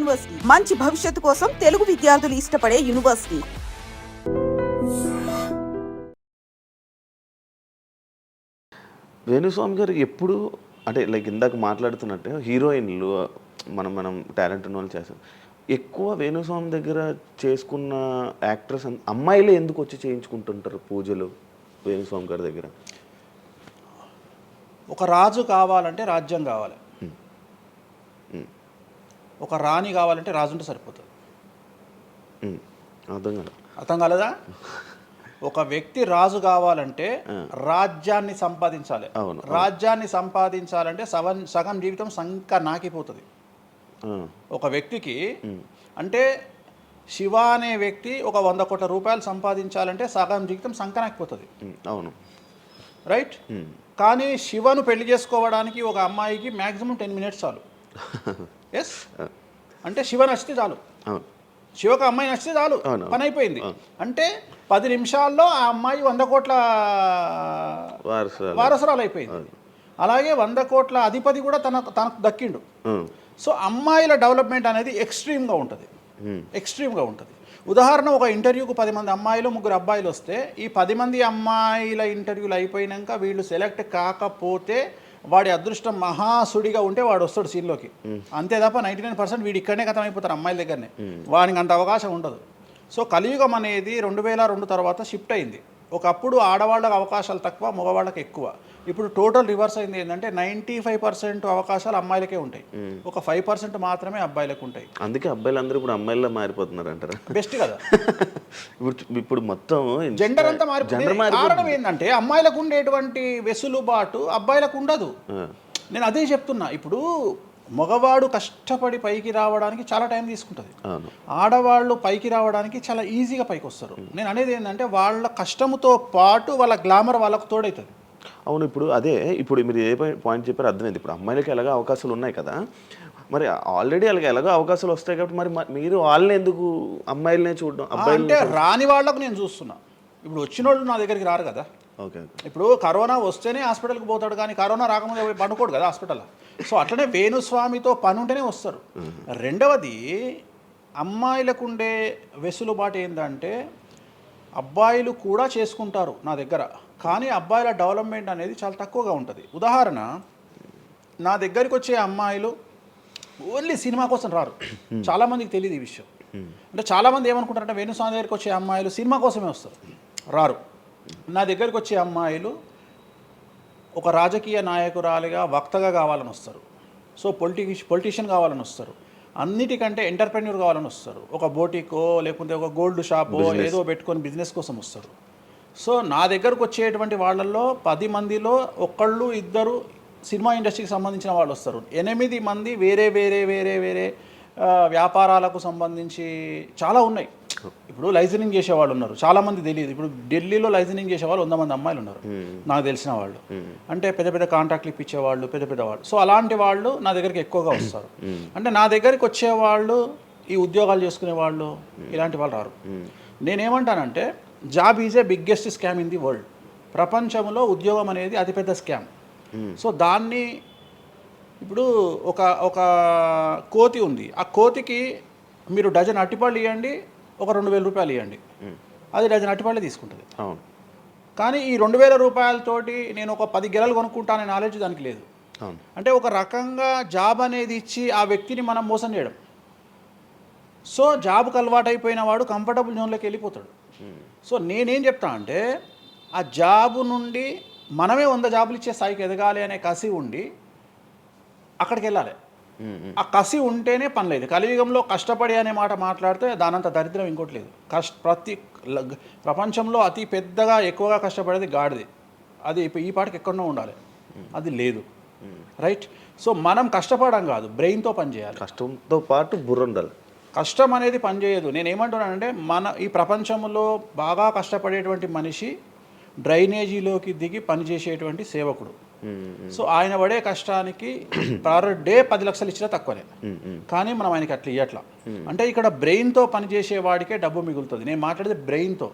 University, మంచి భవిష్యత్తు కోసం తెలుగు విద్యార్థులు ఇష్టపడే యూనివర్సిటీ. వేణుస్వామి గారు ఎప్పుడు అంటే లైక్ ఇందాక మాట్లాడుతున్నట్టే హీరోయిన్లు మనం టాలెంట్ ఉన్న వాళ్ళు చేస్తాం. ఎక్కువ వేణుస్వామి దగ్గర చేసుకున్న యాక్ట్రెస్ అమ్మాయిలే ఎందుకు వచ్చి చేయించుకుంటుంటారు పూజలు వేణుస్వామి గారి దగ్గర? ఒక రాజు కావాలంటే రాజ్యం కావాలి, ఒక రాణి కావాలంటే రాజు ఉంటే సరిపోతుంది. అర్థం కాలేదా? ఒక వ్యక్తి రాజు కావాలంటే రాజ్యాన్ని సంపాదించాలి. రాజ్యాన్ని సంపాదించాలంటే సగం జీవితం సంక నాకిపోతుంది ఒక వ్యక్తికి. అంటే శివ అనే వ్యక్తి ఒక 100 కోట్ల రూపాయలు సంపాదించాలంటే సగం జీవితం సంక నాకిపోతుంది. అవును, రైట్. కానీ శివను పెళ్లి చేసుకోవడానికి ఒక అమ్మాయికి మ్యాక్సిమం 10 మినిట్స్ చాలు. ఎస్, అంటే శివ నచ్చితే చాలు, శివకు అమ్మాయి నచ్చితే చాలు, పని అయిపోయింది. అంటే 10 నిమిషాల్లో ఆ అమ్మాయి 100 కోట్ల వారసురాలు అయిపోయింది. అలాగే 100 కోట్ల అధిపతి కూడా తనకు దక్కిండు. సో అమ్మాయిల డెవలప్మెంట్ అనేది ఎక్స్ట్రీమ్గా ఉంటుంది. ఉదాహరణ, ఒక ఇంటర్వ్యూకు 10 మంది అమ్మాయిలు 3 అబ్బాయిలు వస్తే ఈ 10 మంది అమ్మాయిల ఇంటర్వ్యూలు అయిపోయినాక వీళ్ళు సెలెక్ట్ కాకపోతే వాడి అదృష్టం మహాసుడిగా ఉంటే వాడు వస్తాడు సీన్లోకి. అంతే తప్ప 99% వీడు ఇక్కడనే కథం అయిపోతారు అమ్మాయిల దగ్గరనే, వాడికి అంత అవకాశం ఉండదు. సో కలియుగం అనేది 2002 తర్వాత షిఫ్ట్ అయింది. ఒకప్పుడు ఆడవాళ్ళకి అవకాశాలు తక్కువ, మగవాళ్ళకి ఎక్కువ. ఇప్పుడు టోటల్ రివర్స్ అయింది. ఏంటంటే 95% అవకాశాలు అమ్మాయిలకే ఉంటాయి, ఒక 5% మాత్రమే అబ్బాయిలకు ఉంటాయి. అందుకే అబ్బాయిలు అందరూ ఇప్పుడు అమ్మాయిలా మారిపోతున్నారు అంటారా? బెస్ట్ కదా. ఇప్పుడు మొత్తం జెండర్ అంతా మారిపోయింది. కారణం ఏంటంటే అమ్మాయిలకు ఉండేటువంటి వెసులుబాటు అబ్బాయిలకు ఉండదు. నేను అదే చెప్తున్నా. ఇప్పుడు మగవాడు కష్టపడి పైకి రావడానికి చాలా టైం తీసుకుంటుంది, ఆడవాళ్ళు పైకి రావడానికి చాలా ఈజీగా పైకి వస్తారు. నేను అనేది ఏంటంటే వాళ్ళ కష్టంతో పాటు వాళ్ళ గ్లామర్ వాళ్ళకు తోడవుతుంది. అవును, ఇప్పుడు మీరు ఏ పాయింట్ చెప్పారో అర్థమైంది. ఇప్పుడు అమ్మాయిలకి ఎలాగో అవకాశాలు ఉన్నాయి కదా, మరి ఆల్రెడీ వాళ్ళకి ఎలాగో అవకాశాలు వస్తాయి కాబట్టి మరి మీరు వాళ్ళని ఎందుకు అమ్మాయిలనే చూడడం? అబ్బాయిలు అంటే రాని వాళ్ళకు నేను చూస్తున్నా. ఇప్పుడు వచ్చిన వాళ్ళు నా దగ్గరికి రారు కదా. ఓకే, ఇప్పుడు కరోనా వస్తేనే హాస్పిటల్కి పోతాడు, కానీ కరోనా రాకముందే పండుకోడు కదా హాస్పిటల్లో. సో అట్లనే వేణుస్వామితో పని ఉంటేనే వస్తారు. రెండవది, అమ్మాయిలకు ఉండే వెసులుబాటు ఏంటంటే అబ్బాయిలు కూడా చేసుకుంటారు నా దగ్గర, కానీ అబ్బాయిల డెవలప్మెంట్ అనేది చాలా తక్కువగా ఉంటుంది. ఉదాహరణ, నా దగ్గరికి వచ్చే అమ్మాయిలు ఓన్లీ సినిమా కోసం రారు. చాలామందికి తెలియదు ఈ విషయం. అంటే చాలామంది ఏమనుకుంటారంటే వేణుస్వామి దగ్గరికి వచ్చే అమ్మాయిలు సినిమా కోసమే వస్తారు, రారు. నా దగ్గరికి వచ్చే అమ్మాయిలు ఒక రాజకీయ నాయకురాలిగా, వక్తగా కావాలని వస్తారు. సో పొలిటీషియన్ కావాలని వస్తారు. అన్నిటికంటే ఎంటర్ప్రెన్యూర్ కావాలని వస్తారు. ఒక బోటికో లేకపోతే ఒక గోల్డ్ షాపో ఏదో పెట్టుకొని బిజినెస్ కోసం వస్తారు. సో నా దగ్గరకు వచ్చేటువంటి వాళ్ళల్లో 10 మందిలో 1-2 సినిమా ఇండస్ట్రీకి సంబంధించిన వాళ్ళు వస్తారు. 8 మంది వేరే వేరే వేరే వేరే వ్యాపారాలకు సంబంధించి చాలా ఉన్నాయి. ఇప్పుడు లైసెన్సింగ్ చేసేవాళ్ళు ఉన్నారు, చాలామంది తెలియదు. ఇప్పుడు ఢిల్లీలో లైసెన్సింగ్ చేసేవాళ్ళు 100 మంది అమ్మాయిలు ఉన్నారు నాకు తెలిసిన వాళ్ళు. అంటే పెద్ద పెద్ద కాంట్రాక్ట్లు ఇప్పించేవాళ్ళు, పెద్దవాళ్ళు. సో అలాంటి వాళ్ళు నా దగ్గరికి ఎక్కువగా వస్తారు. అంటే నా దగ్గరికి వచ్చేవాళ్ళు ఈ ఉద్యోగాలు చేసుకునే వాళ్ళు, ఇలాంటి వాళ్ళు రారు. నేనేమంటానంటే job is a biggest scam in the world. ప్రపంచంలో ఉద్యోగం అనేది అతిపెద్ద స్కామ్. సో దాన్ని ఇప్పుడు ఒక కోతి ఉంది, ఆ కోతికి మీరు డజన్ అట్టిపళ్ళు ఇవ్వండి, ఒక 2000 రూపాయలు ఇవ్వండి, అది డజన్ అట్టిపళ్ళే తీసుకుంటుంది. కానీ ఈ 2000 రూపాయలతోటి నేను ఒక 10 గెలలు కొనుక్కుంటాననే నాలెడ్జ్ దానికి లేదు. అంటే ఒక రకంగా జాబ్ అనేది ఇచ్చి ఆ వ్యక్తిని మనం మోసం చేయడం. సో జాబ్కి అలవాటు అయిపోయిన వాడు కంఫర్టబుల్ జోన్లోకి వెళ్ళిపోతాడు. సో నేనేం చెప్తా అంటే ఆ జాబు నుండి మనమే 100 జాబులు ఇచ్చే స్థాయికి ఎదగాలి అనే కసి ఉండి అక్కడికి వెళ్ళాలి. ఆ కసి ఉంటేనే పని లేదు. కలియుగంలో కష్టపడి అనే మాట మాట్లాడితే దానంత దరిద్రం ఇంకోటి లేదు. ప్రపంచంలో అతి పెద్దగా ఎక్కువగా కష్టపడేది గాడిది. అది ఈ పాటికి ఎక్కడో ఉండాలి, అది లేదు. రైట్. సో మనం కష్టపడడం కాదు, బ్రెయిన్తో పని చేయాలి. కష్టంతో పాటు బుర్ర ఉండాలి. కష్టం అనేది పనిచేయదు. నేను ఏమంటున్నానంటే ఈ ప్రపంచంలో బాగా కష్టపడేటువంటి మనిషి డ్రైనేజీలోకి దిగి పనిచేసేటువంటి సేవకుడు. సో ఆయన పడే కష్టానికి పర్ డే 10 లక్షలు ఇచ్చినా తక్కువనే. కానీ మనం ఆయనకి అట్లా ఇవ్వట్లా. అంటే ఇక్కడ బ్రెయిన్తో పనిచేసే వాడికే డబ్బు మిగులుతుంది. నేను మాట్లాడేది బ్రెయిన్తో.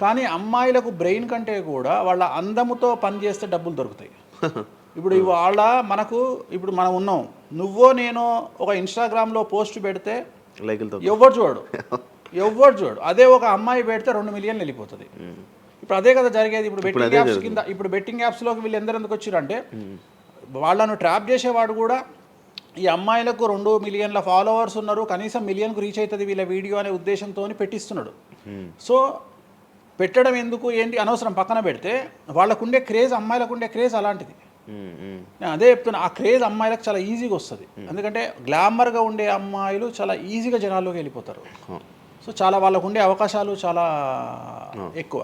కానీ అమ్మాయిలకు బ్రెయిన్ కంటే కూడా వాళ్ళ అందముతో పనిచేస్తే డబ్బులు దొరుకుతాయి. ఇప్పుడు మనం ఉన్నాం, నువ్వో నేను ఒక ఇన్స్టాగ్రామ్లో పోస్ట్ పెడితే లైకులతో ఎవరు చూడు అదే ఒక అమ్మాయి పెడితే 2 మిలియన్లు వెళ్ళిపోతుంది. ఇప్పుడు అదే కదా జరిగేది. ఇప్పుడు బెట్టింగ్ యాప్స్ కింద ఇప్పుడు బెట్టింగ్ యాప్స్లోకి వీళ్ళు ఎందుకు వచ్చారంటే వాళ్ళను ట్రాప్ చేసేవాడు కూడా ఈ అమ్మాయిలకు 2 మిలియన్ల ఫాలోవర్స్ ఉన్నారు, కనీసం మిలియన్కు రీచ్ అవుతుంది వీళ్ళ వీడియో అనే ఉద్దేశంతో పెట్టిస్తున్నాడు. సో పెట్టడం ఎందుకు ఏంటి అనవసరం పక్కన పెడితే వాళ్ళకుండే క్రేజ్, అమ్మాయిలకు ఉండే క్రేజ్ అలాంటిది. నేను అదే చెప్తున్నా, ఆ క్రేజ్ అమ్మాయిలకు చాలా ఈజీగా వస్తుంది. ఎందుకంటే గ్లామర్గా ఉండే అమ్మాయిలు చాలా ఈజీగా జనాల్లోకి వెళ్ళిపోతారు. సో చాలా వాళ్ళకు ఉండే అవకాశాలు చాలా ఎక్కువ.